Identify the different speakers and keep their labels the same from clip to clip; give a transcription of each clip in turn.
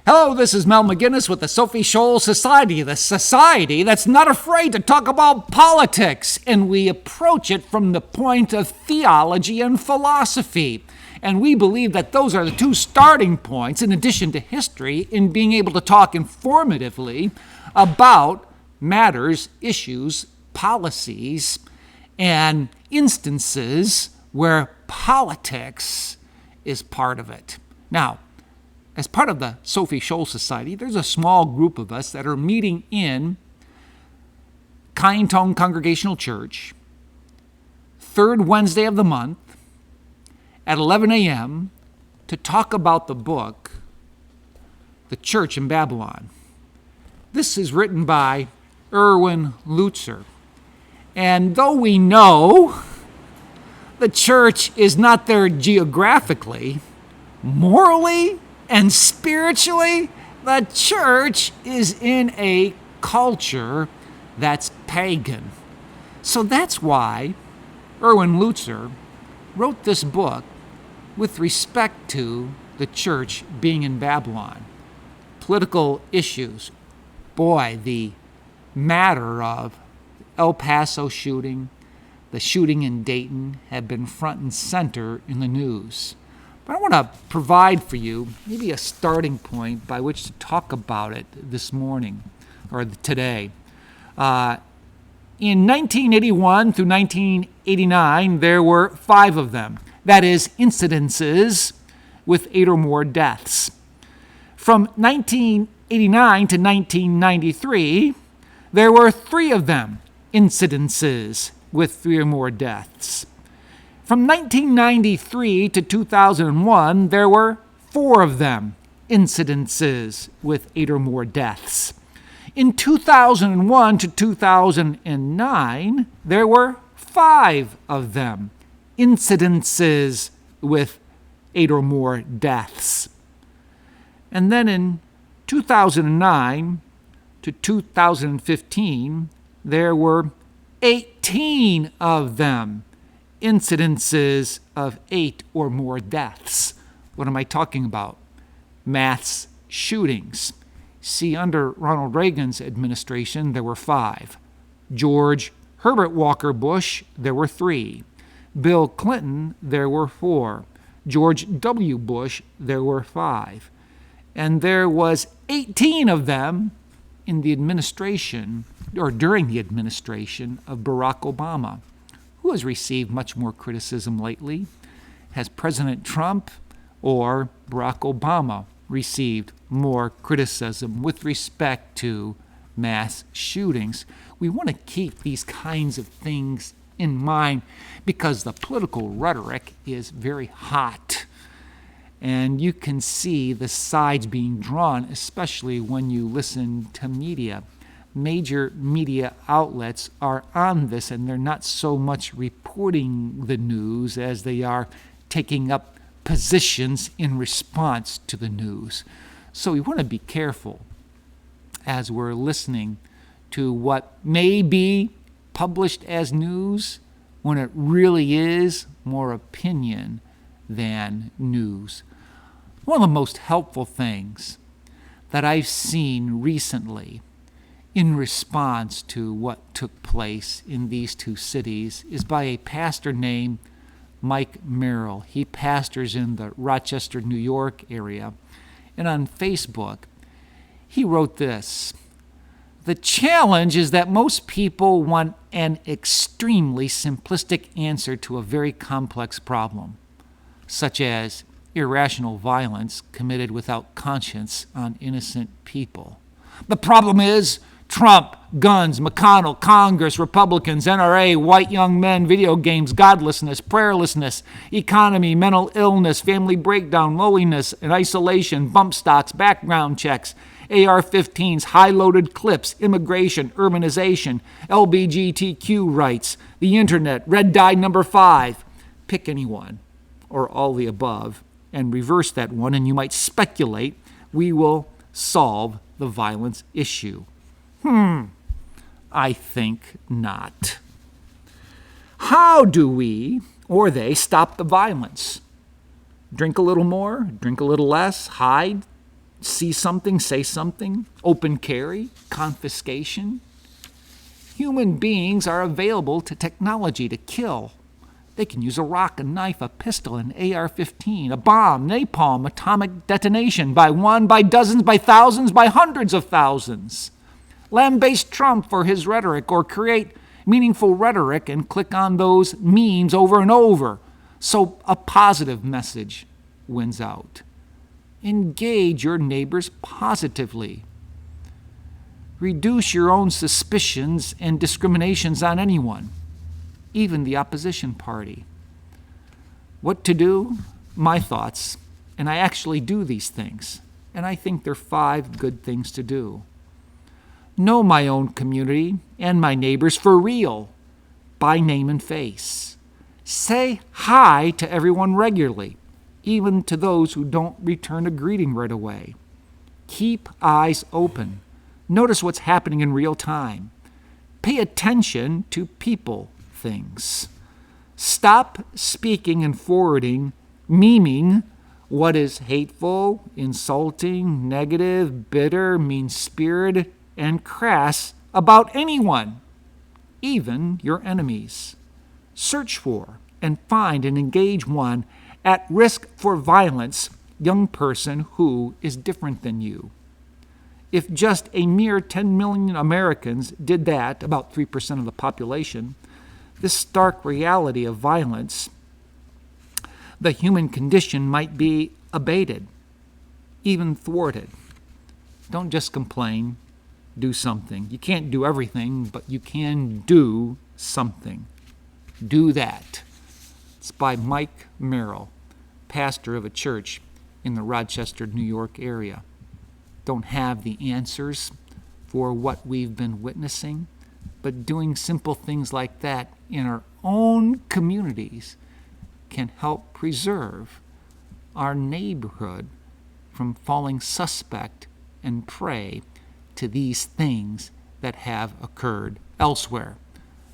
Speaker 1: Hello, this is Mel McGinnis with the Sophie Scholl Society, the society that's not afraid to talk about politics, and we approach it from the point of theology and philosophy. And we believe that those are the two starting points, in addition to history, in being able to talk informatively about matters, issues, policies, and instances where politics is part of it. Now, as part of the Sophie Scholl Society, there's a small group of us that are meeting in Kyneton Congregational Church, third Wednesday of the month at 11 a.m. to talk about the book, The Church in Babylon. This is written by Erwin Lutzer. And though we know the church is not there geographically, morally, and spiritually, the church is in a culture that's pagan. So that's why Erwin Lutzer wrote this book with respect to the church being in Babylon. Political issues. Boy, the matter of El Paso shooting, the shooting in Dayton have been front and center in the news. But I want to provide for you maybe a starting point by which to talk about it this morning or today. In 1981 through 1989, there were 5 of them. That is, incidences with 8 or more deaths. From 1989 to 1993, there were 3 of them, incidences with 3 or more deaths. From 1993 to 2001, there were 4 of them, incidences with 8 or more deaths. In 2001 to 2009, there were 5 of them, incidences with 8 or more deaths. And then in 2009 to 2015, there were 18 of them, incidences of 8 or more deaths. What am I talking about? Mass shootings. See, under Ronald Reagan's administration, there were 5. George Herbert Walker Bush, there were 3. Bill Clinton, there were 4. George W. Bush, there were 5. And there was 18 of them in the administration, or during the administration of Barack Obama, who has received much more criticism lately. Has President Trump or Barack Obama received more criticism with respect to mass shootings? We want to keep these kinds of things in mind because the political rhetoric is very hot. And you can see the sides being drawn, especially when you listen to media. Major media outlets are on this, and they're not so much reporting the news as they are taking up positions in response to the news. So we want to be careful as we're listening to what may be published as news when it really is more opinion than news. One of the most helpful things that I've seen recently in response to what took place in these 2 cities is by a pastor named Mike Merrill. He pastors in the Rochester, New York area. And on Facebook, he wrote this: "The challenge is that most people want an extremely simplistic answer to a very complex problem, such as irrational violence committed without conscience on innocent people. The problem is Trump, guns, McConnell, Congress, Republicans, NRA, white young men, video games, godlessness, prayerlessness, economy, mental illness, family breakdown, loneliness and isolation, bump stocks, background checks, AR-15s, high-loaded clips, immigration, urbanization, LGBTQ rights, the internet, red dye number 5. Pick any one or all the above and reverse that one, and you might speculate we will solve the violence issue. I think not. How do we, or they, stop the violence? Drink a little more, drink a little less, hide, see something, say something, open carry, confiscation. Human beings are available to technology to kill. They can use a rock, a knife, a pistol, an AR-15, a bomb, napalm, atomic detonation, by one, by dozens, by thousands, by hundreds of thousands. Lambaste Trump for his rhetoric, or create meaningful rhetoric and click on those memes over and over, so a positive message wins out. Engage your neighbors positively. Reduce your own suspicions and discriminations on anyone, even the opposition party. What to do? My thoughts, and I actually do these things, and I think they're 5 good things to do. Know my own community and my neighbors for real, by name and face. Say hi to everyone regularly, even to those who don't return a greeting right away. Keep eyes open. Notice what's happening in real time. Pay attention to people, things. Stop speaking and forwarding, memeing what is hateful, insulting, negative, bitter, mean-spirited, and crass about anyone, even your enemies. Search for and find and engage one at risk for violence young person who is different than you. If just a mere 10 million Americans did that, about 3% of the population, this stark reality of violence, the human condition might be abated, even thwarted. Don't just complain, do something. You can't do everything, but you can do something. Do that. It's by Mike Merrill, pastor of a church in the Rochester, New York area. Don't have the answers for what we've been witnessing, but doing simple things like that in our own communities can help preserve our neighborhood from falling suspect and prey to these things that have occurred elsewhere.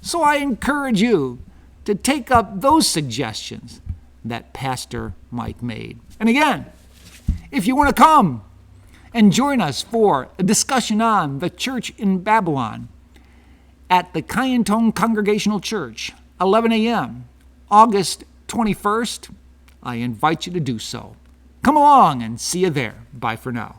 Speaker 1: So I encourage you to take up those suggestions that Pastor Mike made. And again, if you want to come and join us for a discussion on the church in Babylon at the Kayentong Congregational Church, 11 a.m., August 21st, I invite you to do so. Come along and see you there. Bye for now.